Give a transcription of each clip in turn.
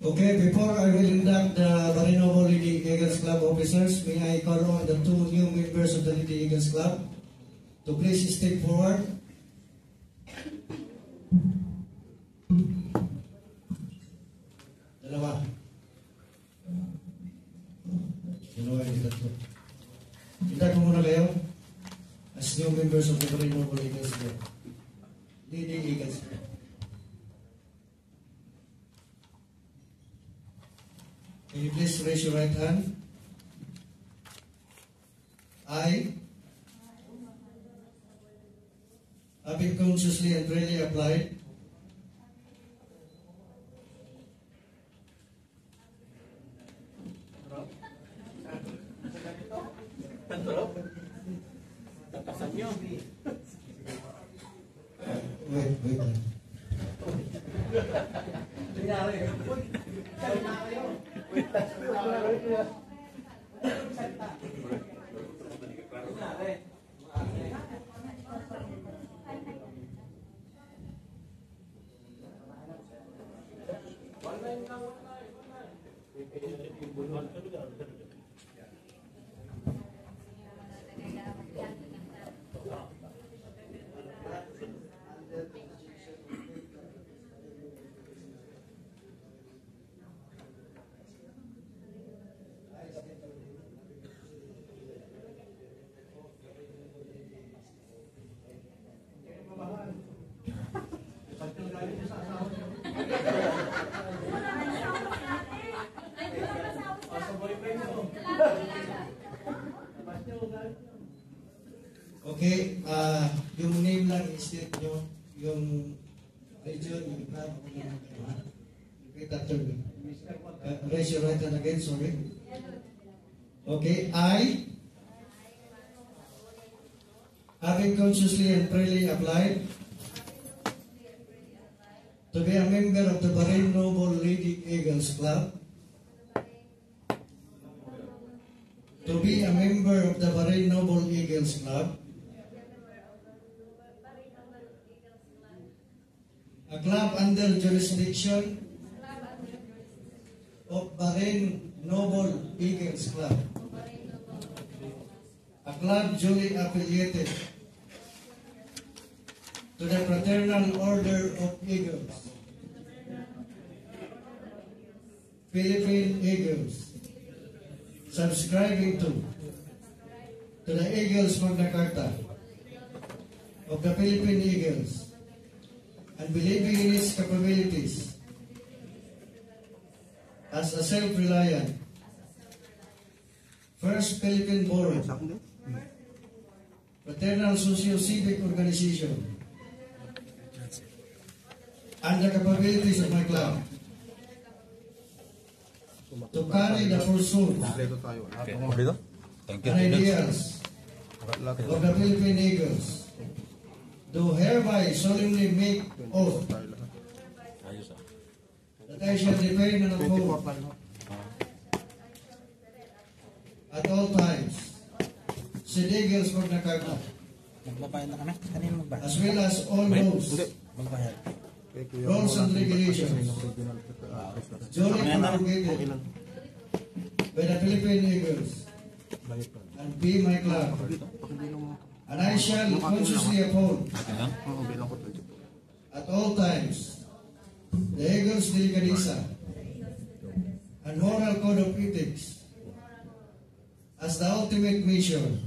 Okay, before I will induct the Barinovo Lady Eagles Club officers, may I call on the two new members of the Lady Eagles Club to please step forward. Dalawa yung tatlo. Kita ko muna kayo as new members of the Barinovo Eagles Club. Lady Eagles Club. Can you please raise your right hand? I, having consciously and freely applied wait. Okay, yung name lang i-state nyo, yung region, yung club, raise your right hand again, sorry. Okay, I, having consciously and freely applied to be a member of the Bahrain Noble Lady Eagles Club, to be a member of the Bahrain Noble Eagles Club, a club under jurisdiction of Bahrain Noble Eagles Club, a club duly affiliated to the Fraternal Order of Eagles, Philippine Eagles, subscribing to the Eagles Magna Carta of the Philippine Eagles, and believing in its capabilities as a self-reliant, first Philippine-born fraternal socio-civic organization, and the capabilities of my club to carry the pursuit and ideas of the Philippine Eagles, do hereby solemnly make oath that I shall defend and uphold at all times said Eagles Magna Carta, as well as all those rules and regulations duly promulgated by the Philippine Eagles, and be my club. And I shall consciously uphold at all times the Eagles Delicadeza and moral code of ethics as the ultimate measure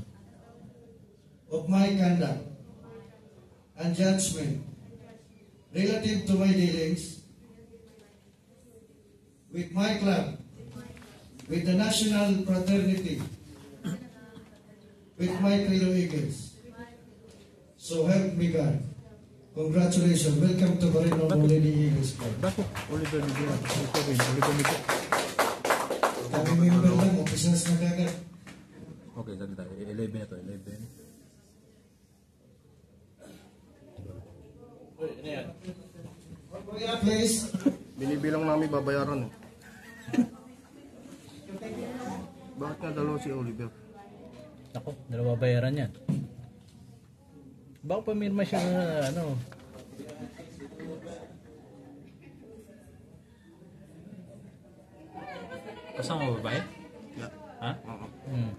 of my conduct and judgment relative to my dealings with my club, with the national fraternity, with my fellow Eagles. So help me God. Congratulations. Welcome to Barinovo Lady Eagles Club. Oliver Miguel. Kami member lang, officers na kagad. Okay, dali tayo. 11 na to, 11. Yeah, please. Binibilang namin babayaran eh. Bakit nga dalawa si Oliver? Ako, dalawa bayaran yan. Baka pamirma siya na ano. Kasama mo babae? Yeah. Ha? Oo. Hmm.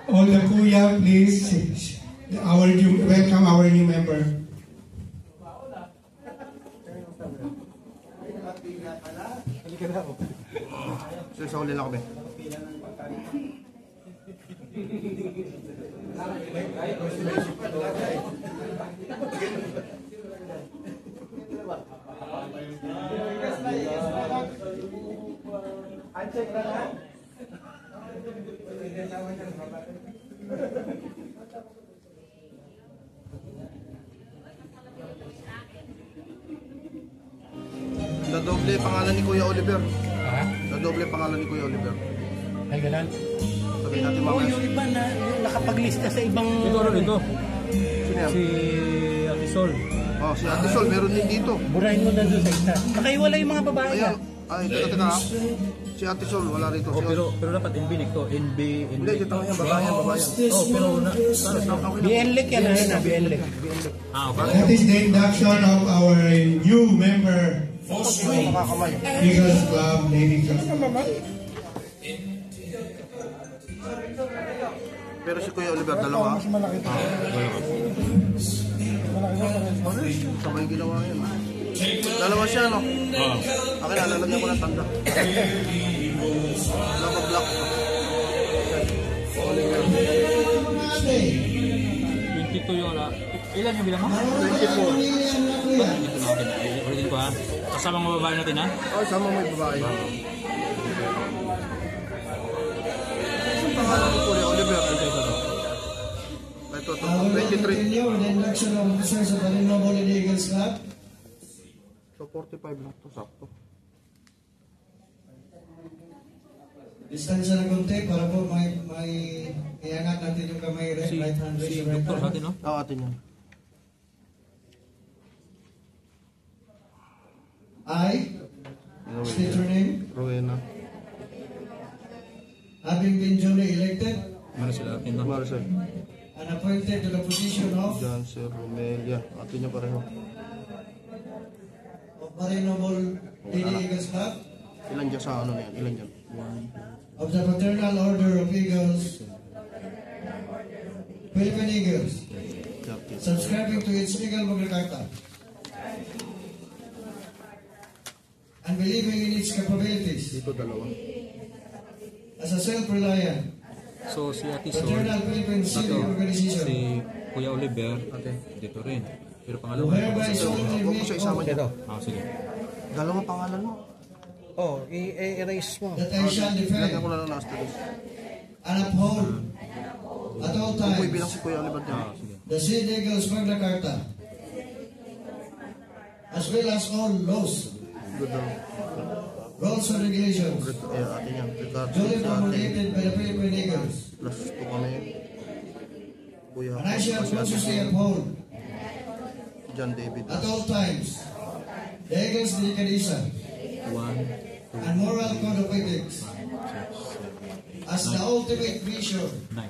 All the kuya, please. Welcome our new member. So, sa uli lang kami. Nadoble pangalan ni Kuya Oliver. Ha? Nadoble pangalan ni Kuya Oliver. Ay, ganun. Sabihin natin Oh, mamaya. yung iba na yung nakapaglista sa ibang... Ito, ito. Sino yan? Si Ate Sol. Oh, si Ate Sol, meron din dito. Burahin mo na doon sa isa. Nakaiwala yung mga babae Ayan. na. Ay, teka ha. Si Ate Sol, wala rito. Oh, pero dapat NB to. NB. Hindi, dito yan, babayan. Oh, pero BNLIC yan, BNLIC. Ah, okay. That is the induction of our new member, Makakamay. Eagles Club, Navy Club. Pero si Kuya Oliver, dalawa. Sabay ginawa yan. Dalawa siya, no? Oo. Akin, lalagyan ko ng tanda. Naka-block. Oliver. 22 yung ilan yung bilang mo? 24. Ito na natin. Ulitin ko ha. Kasama mga babae natin ha. Oh, sama may babae. Ang pangalan ni Kuya Oliver. Ito. I will 23. continue with the induction of officers of the Noble Eagles Club. So, 45 lang to, sakto. Distansya ng konti para po may iangat natin yung kamay, right hand, Si right Doktor hand. natin no? Oo, atin yan. I state your name, Rowena. having been duly elected Ano sila atin no? Marcel. and appointed to the position of Janser, Romelia. Atin niya pareho. Barrio Noble Lady Eagles Club Ilan dyan sa ano na yan? Ilan dyan? of the Fraternal Order of Eagles, Philippine Eagles, 30. subscribing to its legal Magna Carta and believing in its capabilities Dito dalawa. as a self-reliant So si Ate Sol, Fraternal Philippine Civic Organization, si Kuya Oliver, dito rin. Pero who pangalawa. hereby solemnly Huwag mo siya make isama oath dyan. Ah, sige. Dalawa pangalan mo. Oh, i-erase mo. that I shall defend Lagyan ko na lang na asterisk. and uphold at all Kung times bilang si Kuya Oliver dyan. Ah, sige. the St. Eagles Magna Carta as well as all laws, Good daw. rules and regulations Atin yan. Ricardo. duly Sa atin. promulgated by the Philippine Eagles, Plus 2 kami. Kuya. and I shall Si Ate consciously Sol. uphold John David. at all times the Eagles Delicadeza 1, 2, and moral code of ethics 6, 7, as the ultimate vision 9,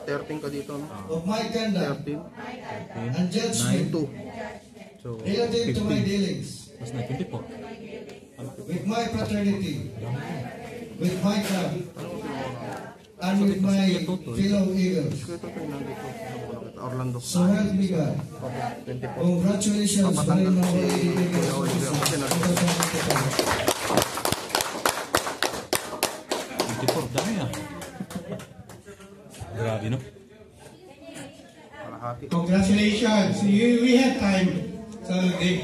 13 ka dito, no? of my conduct 13. 13, and judgment 2. so relative to my 15. dealings Mas na 24. with my fraternity, with my club, and with my fellow Eagles. Ito nandito. Orlando. So help me God. 24. Congratulations, Papatanggal Barrio ko Noble si Lady Kuya Eagles. Oliver kasi nag 24, dami ah. Grabe no? kalahati. Congratulations. We had time. So they,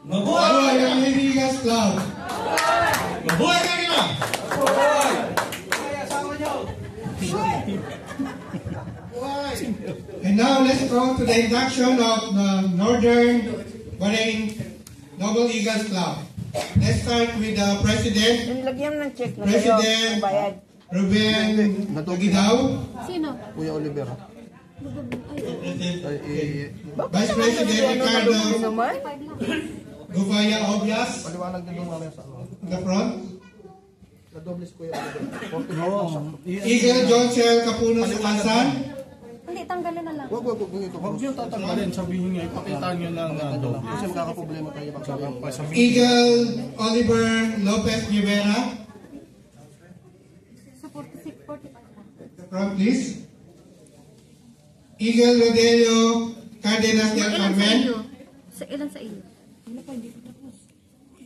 Mabuhay ang Navy Eagles Club! Mabuhay kanila! And now let's go to the induction of the Northern Bahrain Noble Eagles Club. Let's start with the President. Yung lagyan ng check na President kayo, bayad. Ruben Aguidaw. Sino? Kuya Oliver. Vice President Ricardo Naman? Gubaya Obias. Paliwanag din doon mamaya sa In the front. Na-dobles Kuya Oliver. Eagle Joncel Capuno sa Kansan. Hindi, tanggalin na lang. Wag ito. Huwag niyo tatanggalin, sabihin niyo, ipakita niyo lang na doble. Kasi magkakaproblema tayo pag Eagle Oliver Lopez Rivera. Sa 46, 45 lang. Front please. Eagle Rodelio Cardenas del Carmen. Ilan sa iyo?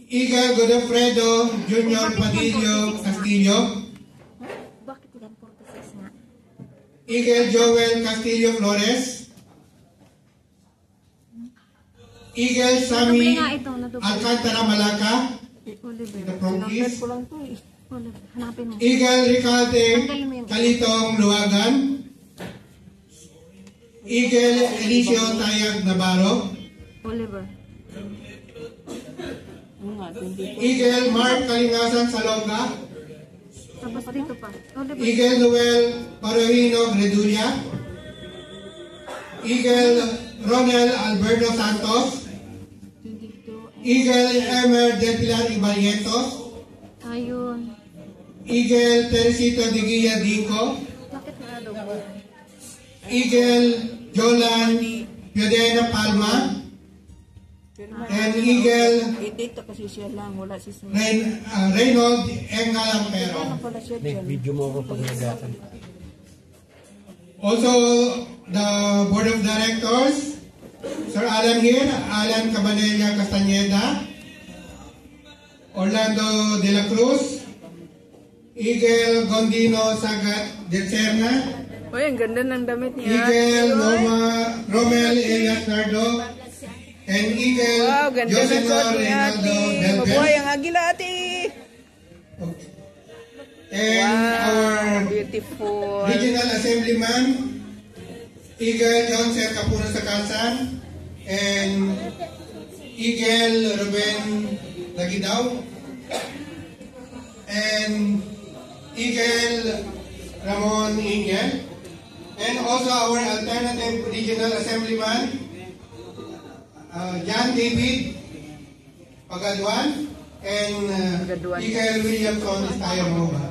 Eagle Godofredo Junior Padillo Castillo. Bakit ilan 46 nga? Eagle Joel Castillo Flores. Eagle Sami Nadubli nga ito, nadubli. Alcantara Malaca. Oliver. The front please. Ko lang to eh. Oliver, hanapin mo. Eagle Ricalde Tanggalin mo yun. Kalitong Luwagan. Eagle Elicio Tayag Navarro. Oliver. Yung nga, 24. Eagle Mark Kalingasan Salonga. Tapos dito pa. Oliver. Eagle Noel Parohino Gredulia. Eagle Ronel Alberto Santos. 22. Eagle Emer Del Pilar Ibarietos. Ayun. Eagle Teresito de Guia Dinco. Bakit nga daw? Eagle Jolan Piodena Palma. And Eagle I-date kasi siya lang, wala si Sam. Reynold Engal Ampero. Ano pala siya dyan? Video mo ako pag nagatan. Also, the Board of Directors, Sir Alan here, Alan Cabanella Castañeda, Orlando De La Cruz, Eagle Gondino Sagat Del Serna, Uy, ang ganda ng damit niya. Eagle Romel Elias Nardo, and Eagle Wow, ganda ng Joselino suot ni Reynaldo ate. Delves. Mabuhay ang agila ate. And our Beautiful. Regional Assemblyman, Eagle Johnson Capuno sa Kalsan, and Eagle Ruben Lagidaw, and Eagle Ramon Ingel, and also our alternative Regional Assemblyman, John David Pagaduan, and Pagaduan. Eagle Williamson Estayamova.